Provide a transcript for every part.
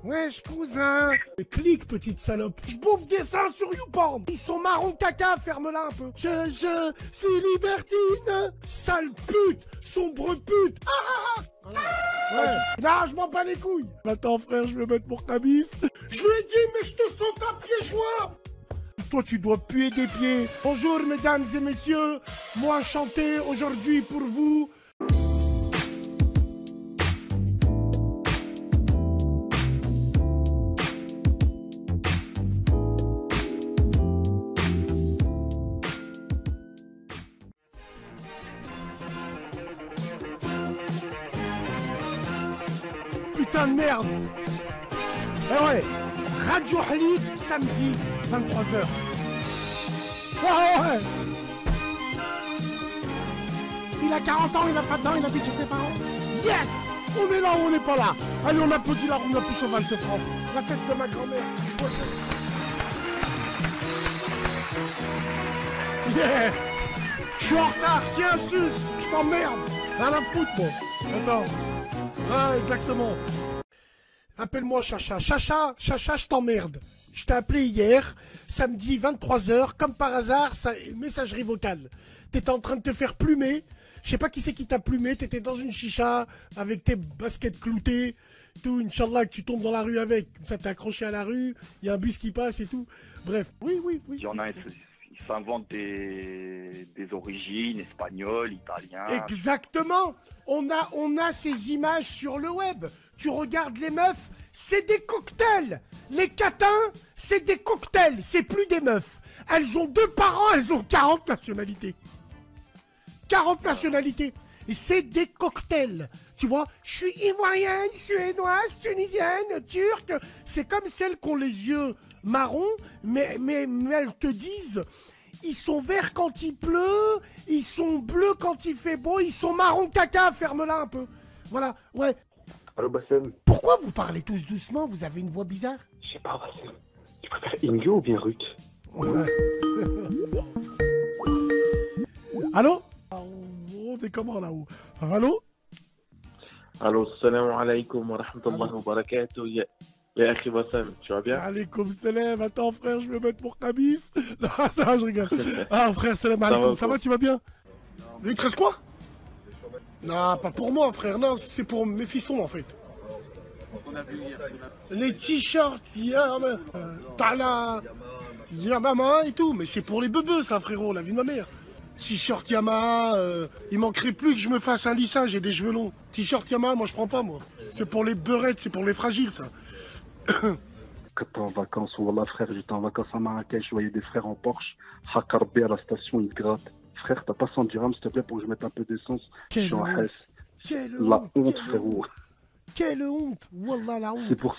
Wesh cousin. Clique petite salope. Je bouffe des seins sur YouPorn. Ils sont marron caca, ferme-la un peu. C'est libertine. Sale pute, sombre pute. Voilà. Ouais. Non, je m'en bats les couilles. Attends frère, je vais mettre mon cabis. Je lui ai dit mais je te sens ta pied joint. Toi tu dois puer des pieds. Bonjour mesdames et messieurs. Moi chanter aujourd'hui pour vous. Putain de merde. Eh ouais, Radio Halid, samedi, 23h. Ouais. Il a 40 ans, il a pas de dents, il a dit qu'il ses parents. Yes. On est là ou on n'est pas là. Allez, on applaudit la roue la plus sauvage de France. La fête de ma grand-mère. Yeah. Je suis en retard, tiens, sus. Je t'emmerde. Rien à foutre, moi. Attends. Ah, exactement. Appelle-moi Chacha. Chacha, je t'emmerde. Je t'ai appelé hier, samedi 23h, comme par hasard, messagerie vocale. T'étais en train de te faire plumer. Je sais pas qui c'est qui t'a plumé. T'étais dans une chicha avec tes baskets cloutées. Tout, Inch'Allah, que tu tombes dans la rue avec. Ça t'est accroché à la rue. Il y a un bus qui passe et tout. Bref, oui. Il y en a, ils s'inventent des origines espagnoles, italiennes. Exactement. On a ces images sur le web. Tu regardes les meufs, c'est des cocktails. Les catins, c'est des cocktails. C'est plus des meufs. Elles ont 2 parents, elles ont 40 nationalités. 40 nationalités. Et c'est des cocktails. Tu vois, je suis ivoirienne, suédoise, tunisienne, turque. C'est comme celles qui ont les yeux marrons, mais elles te disent... Ils sont verts quand il pleut, ils sont bleus quand il fait beau, ils sont marron caca, ferme-la un peu. Voilà, ouais. Allô Bassem. Pourquoi vous parlez tous doucement? Vous avez une voix bizarre? Je sais pas Bassem. Tu préfères Ingo ou bien Ruth? Ouais. Allô? On est comment là-haut? Allô? Allô, salam alaikum wa rahmatullahi wa barakatuh. Ya Akhi Bassem, tu vas bien? Alaikum salam, attends frère, je vais mettre mon cabis. Non, je rigole. Ah frère, salam alaikum, ça va, tu vas bien? Il te reste quoi? Non, pas pour moi frère, non, c'est pour mes fistons en fait. Les t-shirts, Yamaha et tout, mais c'est pour les bebeux ça frérot, la vie de ma mère. T-shirt Yamaha, il manquerait plus que je me fasse un lissage, j'ai des cheveux longs. T-shirt Yamaha, moi je prends pas moi. C'est pour les beurettes, c'est pour les fragiles ça. Quand t'es en vacances, wallah frère, j'étais en vacances à Marrakech, je voyais des frères en Porsche, Hakarbi à la station, ils te grattent. Frère, t'as pas 100 dirhams s'il te plaît pour que je mette un peu d'essence? Je suis en Hesse. La honte frérot. Quelle honte, wallah la honte. C'est pour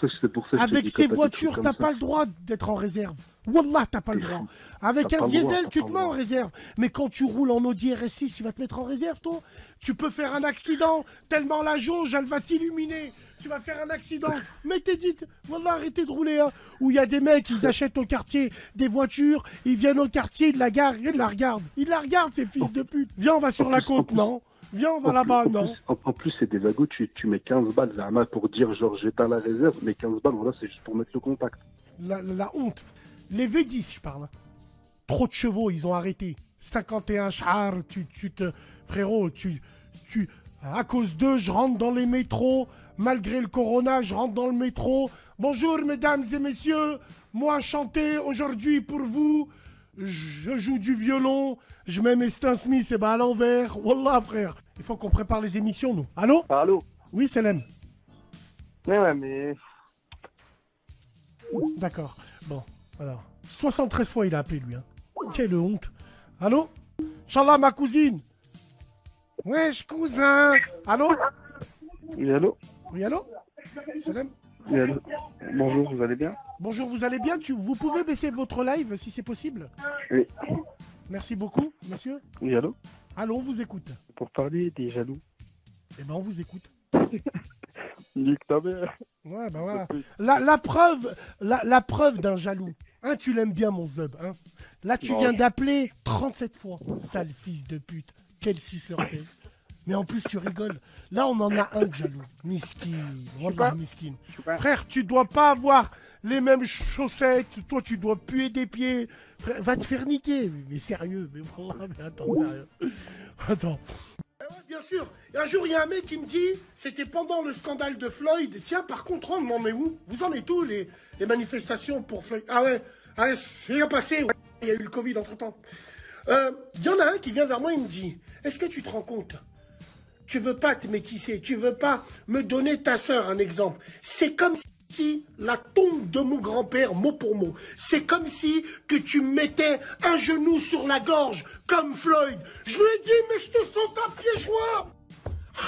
ça avec ces voitures, t'as pas le droit d'être en réserve. Wallah, t'as pas le droit. Avec un diesel, tu te mets en réserve. Mais quand tu roules en Audi RS6, tu vas te mettre en réserve, toi? Tu peux faire un accident, tellement la jauge, elle va t'illuminer. Tu vas faire un accident. Mais t'es dit, wallah, arrêtez de rouler. Hein. Où il y a des mecs, ils achètent au quartier des voitures, ils viennent au quartier, ils la garent, ils la regardent. Ils la regardent, ces fils de pute. Viens, on va sur la côte, non? Viens, on va là-bas, non? En plus, c'est des vagos, tu mets 15 balles, Zama, pour dire, genre, j'étais à la réserve, mais 15 balles, voilà, c'est juste pour mettre le contact. La honte. Les V10, je parle. Trop de chevaux, ils ont arrêté. 51 chars, frérot, à cause d'eux, je rentre dans les métros. Malgré le corona, je rentre dans le métro. Bonjour, mesdames et messieurs. Moi, chanter aujourd'hui pour vous. Je joue du violon, je mets mes Stan Smith et à l'envers. Wallah frère, il faut qu'on prépare les émissions nous. Allô? Allô? Oui Selem. Ouais mais... D'accord, bon, alors. 73 fois il a appelé lui. Hein. Quelle honte. Allô? Inch'Allah ma cousine. Wesh cousin. Allô? Oui allô? Oui allô? Selem? Oui allô? Bonjour, vous allez bien? Bonjour, vous allez bien? Vous pouvez baisser votre live si c'est possible? Oui. Merci beaucoup, monsieur. Oui, allô? Allô, on vous écoute. Pour parler des jaloux. Eh ben, on vous écoute. Nique ta mère. Ouais, bah voilà. La preuve d'un jaloux. Hein, tu l'aimes bien, mon zub. Hein. Là, tu viens d'appeler 37 fois. Sale fils de pute. Quel suceur t'es. Mais en plus, tu rigoles. Là, on en a un de jaloux. Miskin. Wallah, miskin. Frère, tu dois pas avoir les mêmes chaussettes. Toi, tu dois puer des pieds. Frère, va te faire niquer. Mais sérieux. Mais wallah, mais attends, sérieux. Attends. Bien sûr. Et un jour, il y a un mec qui me dit, c'était pendant le scandale de Floyd. Tiens, par contre, on m'en met où? Vous en êtes où, les manifestations pour Floyd? Ah ouais, c'est bien passé. Ouais. Il y a eu le Covid entre-temps. Il y en a un qui vient vers moi et me dit, est-ce que tu te rends compte? Tu veux pas te métisser, tu veux pas me donner ta sœur, un exemple. C'est comme si la tombe de mon grand-père, mot pour mot, c'est comme si que tu mettais un genou sur la gorge, comme Floyd. Je lui ai dit, mais je te sens à pieds joints.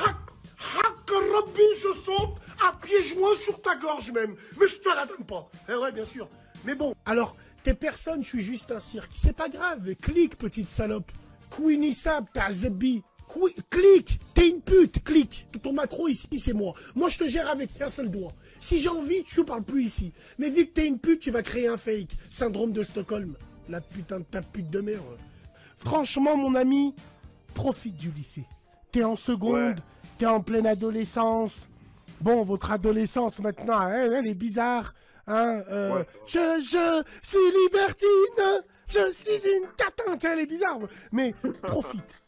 Hak Rabbi, je saute à pieds joints sur ta gorge même. Mais je te la donne pas. Eh ouais, bien sûr. Mais bon, alors, t'es personne, je suis juste un cirque. C'est pas grave, clique, petite salope. Queenissab, t'as Zebi. Clique, t'es une pute, clique. Ton macro ici, c'est moi. Moi, je te gère avec un seul doigt. Si j'ai envie, tu ne parles plus ici. Mais vu que t'es une pute, tu vas créer un fake. Syndrome de Stockholm. La putain de ta pute de merde. Franchement, mon ami, profite du lycée. T'es en seconde, t'es en pleine adolescence. Bon, votre adolescence maintenant, elle est bizarre. Hein, je suis libertine, je suis une catin. Elle est bizarre. Mais profite.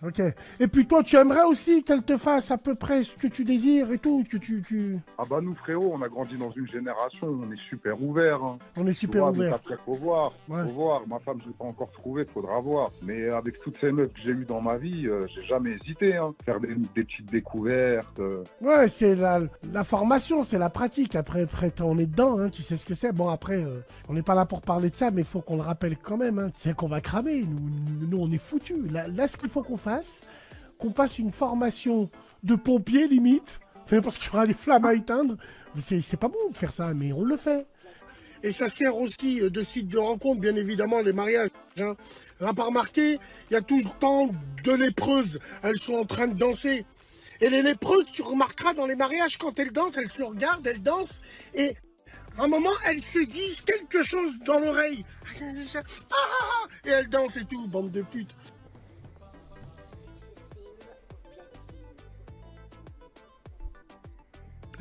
Ok. Et puis toi, tu aimerais aussi qu'elle te fasse à peu près ce que tu désires et tout, que tu... Ah bah nous frérot, on a grandi dans une génération, on est super ouverts. Hein. On est super ouverts. Après, faut voir, faut voir. Ma femme, je l'ai pas encore trouvée, faudra voir. Mais avec toutes ces meufs que j'ai eues dans ma vie, j'ai jamais hésité. Hein. Faire des petites découvertes. Ouais, c'est la formation, c'est la pratique. Après on est dedans, hein, tu sais ce que c'est. Bon, après, on n'est pas là pour parler de ça, mais il faut qu'on le rappelle quand même. Hein. C'est qu'on va cramer. Nous, on est foutus. Là, ce qu'il faut qu'on passe une formation de pompier limite, parce qu'il y aura des flammes à éteindre. C'est pas bon de faire ça, mais on le fait. Et ça sert aussi de site de rencontre, bien évidemment, les mariages. Hein. On n'a pas remarqué, il y a tout le temps de lépreuses. Elles sont en train de danser. Et les lépreuses, tu remarqueras dans les mariages, quand elles dansent, elles se regardent, elles dansent, et à un moment, elles se disent quelque chose dans l'oreille. Et elles dansent et tout, bande de putes.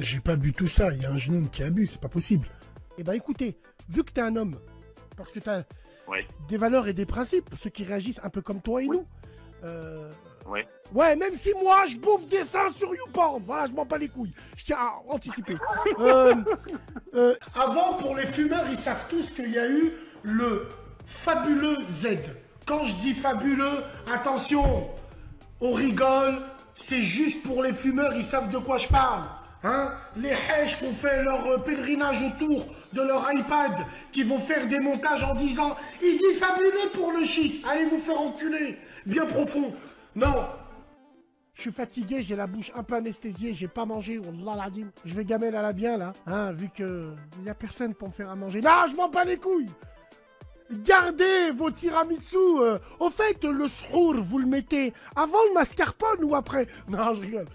J'ai pas bu tout ça, il y a un genou qui a bu, c'est pas possible. Eh ben écoutez, vu que t'es un homme, parce que t'as des valeurs et des principes, ceux qui réagissent un peu comme toi et nous. Ouais, même si moi je bouffe des seins sur YouPorn, voilà, je m'en bats les couilles. Je tiens à anticiper. Avant, pour les fumeurs, ils savent tous qu'il y a eu le fabuleux Z. Quand je dis fabuleux, attention, on rigole, c'est juste pour les fumeurs, ils savent de quoi je parle. Hein, les hèches qui ont fait leur pèlerinage autour de leur iPad, qui vont faire des montages en disant « Il dit fabuleux pour le shit, allez vous faire enculer !» Bien profond. Non. Je suis fatigué, j'ai la bouche un peu anesthésiée, j'ai pas mangé, wallah l'adim. Je vais gamer la bien là, hein, vu que y a personne pour me faire à manger. Là, je m'en bats les couilles. Gardez vos tiramisu. Au fait, le srour, vous le mettez avant le mascarpone ou après? Non, je rigole.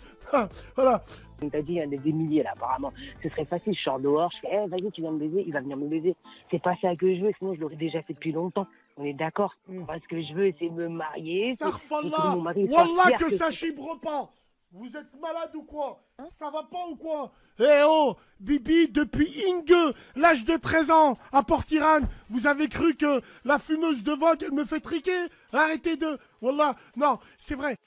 Voilà. On t'a dit, il y en a des milliers là, apparemment. Ce serait facile, je sors dehors, je fais, vas-y, tu viens me baiser, il va venir me baiser. C'est pas ça que je veux, sinon je l'aurais déjà fait depuis longtemps. On est d'accord. Parce que je veux, c'est me marier. Starfallah, wallah que ça chibre pas. Vous êtes malade ou quoi? Ça va pas ou quoi? Eh oh, Bibi, depuis Inge, l'âge de 13 ans, à Port-Iran, vous avez cru que la fumeuse de vodka, elle me fait triquer? Arrêtez de... Wallah, non, c'est vrai.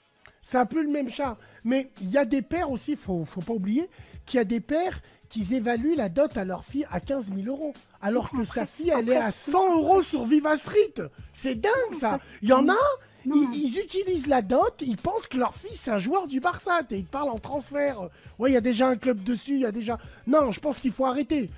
C'est un peu le même chat. Mais il y a des pères aussi, faut pas oublier, qu'il y a des pères qui évaluent la dot à leur fille à 15 000 euros. Alors que sa fille, elle est à 100 euros sur Viva Street. C'est dingue, ça. Il y en a, ils utilisent la dot, ils pensent que leur fils, c'est un joueur du Barça. Et ils parlent en transfert. Ouais, il y a déjà un club dessus, il y a déjà... Non, je pense qu'il faut arrêter.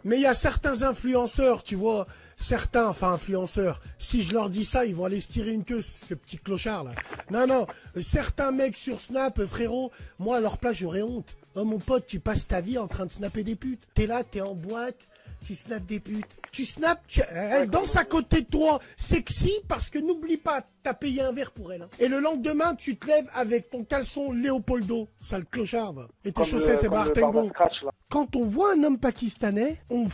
Mais il y a certains influenceurs, tu vois... Certains, enfin influenceurs, si je leur dis ça, ils vont aller se tirer une queue, ce petit clochard là. Non, certains mecs sur Snap, frérot, moi à leur place j'aurais honte. Oh mon pote, tu passes ta vie en train de snapper des putes. T'es là, t'es en boîte, tu snaps des putes. Tu snaps, elle danse à côté de toi, sexy, parce que n'oublie pas, t'as payé un verre pour elle. Hein. Et le lendemain, tu te lèves avec ton caleçon Léopoldo, sale clochard, va. Et tes chaussettes et Bartengo. Quand on voit un homme pakistanais, on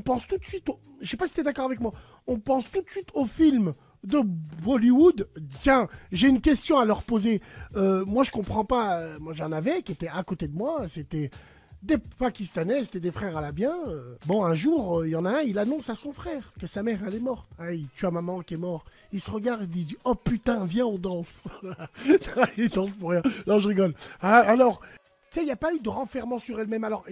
pense tout de suite, je sais pas si t'es d'accord avec moi, on pense tout de suite au film de Bollywood. Tiens, j'ai une question à leur poser. Moi, je comprends pas. Moi, j'en avais qui étaient à côté de moi. C'était des Pakistanais, c'était des frères à la bien. Bon, un jour, il y en a un, il annonce à son frère que sa mère, elle est morte. Ah, il tue à maman qui est mort. Il se regarde, il dit, oh putain, viens, on danse. Il danse pour rien. Non, je rigole. Ah, alors, tu sais, il n'y a pas eu de renfermement sur elle-même. Alors,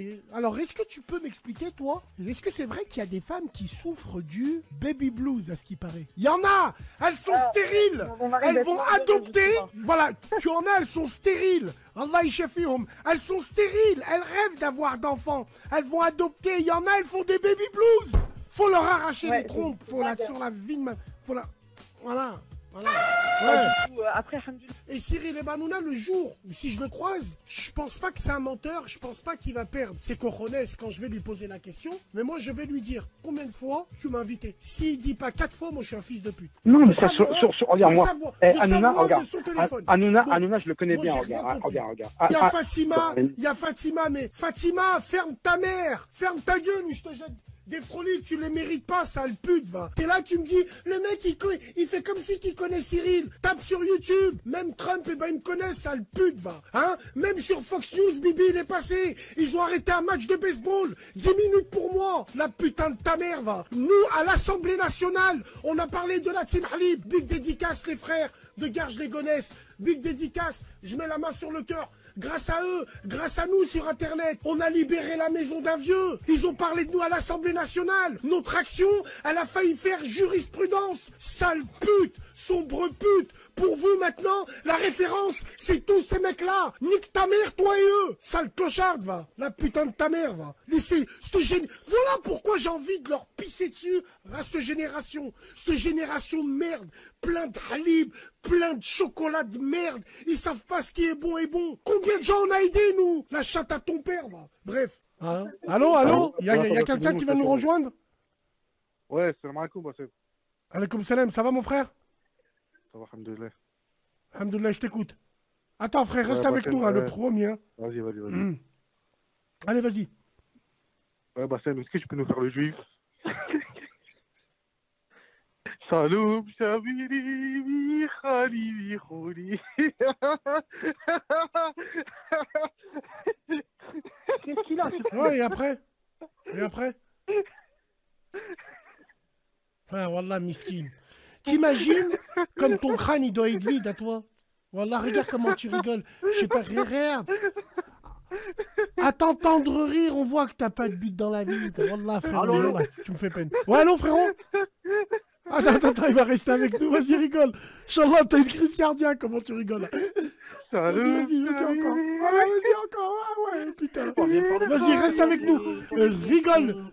est-ce que tu peux m'expliquer, toi, est-ce que c'est vrai qu'il y a des femmes qui souffrent du baby blues, à ce qui paraît? Il y en a. Elles sont stériles. Elles vont adopter. Voilà, tu en as, elles sont stériles. Allah yashafihum. Elles sont stériles. Elles rêvent d'avoir d'enfants. Elles vont adopter. Il y en a, elles font des baby blues. Faut leur arracher les trompes. Faut la sur la vie de ma... Faut la... Voilà. Voilà. Ouais. Après, alhamdoulilah. Et Cyril Ebanouna, le jour où si je le croise, je pense pas que c'est un menteur, je pense pas qu'il va perdre ses cojones quand je vais lui poser la question, mais moi je vais lui dire combien de fois tu m'as invité. S'il dit pas 4 fois, moi je suis un fils de pute. Non, mais ça, regarde, moi. Hanouna, regarde. Hanouna, je le connais moi, bien, regarde. Il y a Fatima, mais Fatima, ferme ta mère, ferme ta gueule, ou je te jette. Des froliques, tu les mérites pas, sale pute, va. T'es là, tu me dis, le mec, il fait comme si qu'il connaît Cyril. Tape sur YouTube. Même Trump, eh ben, il me connaît, sale pute, va. Hein? Même sur Fox News, Bibi, il est passé. Ils ont arrêté un match de baseball. 10 minutes pour moi. La putain de ta mère, va. Nous, à l'Assemblée nationale, on a parlé de la Team Halib. Big dédicace, les frères de Garges-les-Gonesse. Big dédicace. Je mets la main sur le cœur. Grâce à eux, grâce à nous sur Internet, on a libéré la maison d'un vieux. Ils ont parlé de nous à l'Assemblée nationale. Notre action, elle a failli faire jurisprudence. Sale pute, sombre pute. Pour vous maintenant, la référence, c'est tous ces mecs-là. Nique ta mère, toi et eux. Sale clocharde, va. La putain de ta mère, va. Laissez, voilà pourquoi j'ai envie de leur pisser dessus à cette génération. Cette génération de merde. Plein de halib, plein de chocolat de merde. Ils savent pas ce qui est bon et bon. Combien de gens on a aidé, nous? La chatte à ton père, va. Bref. Hein? Allô? Il y a quelqu'un qui va nous rejoindre? Ouais, salam alaikum, Bassem. Alaikum salam, ça va mon frère? Ça va, alhamdoulilah. Alhamdoulilah, je t'écoute. Attends frère, reste avec nous, hein, le premier. Hein. Vas-y. Allez, vas-y. Ouais, Bassem, est-ce que tu peux nous faire le juif? Salut, Shabiri, Khalibi, Khouli. Qu'est-ce qu'il a? Ouais, et après? Ah, Wallah, miskin. T'imagines comme ton crâne, il doit être vide à toi. Wallah, regarde comment tu rigoles. Je sais pas, regarde. À t'entendre rire, on voit que t'as pas de but dans la vie. Wallah, frérot, wallah, tu me fais peine. Ouais, allô, frérot? Attends, il va rester avec nous. Vas-y, rigole. Inch'Allah, t'as une crise cardiaque. Comment tu rigoles? Vas-y encore. Ah, vas-y encore. Ah ouais, putain. Vas-y, reste avec nous. Rigole.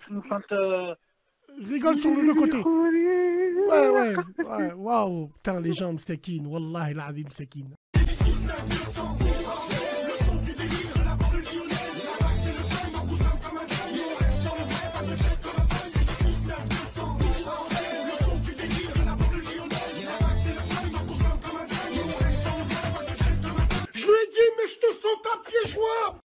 Rigole sur le côté. Ouais. Waouh. Putain, les gens, Msekin. Wallah, il a dit Msekin. Je lui ai dit, mais je te sens ta pied joint.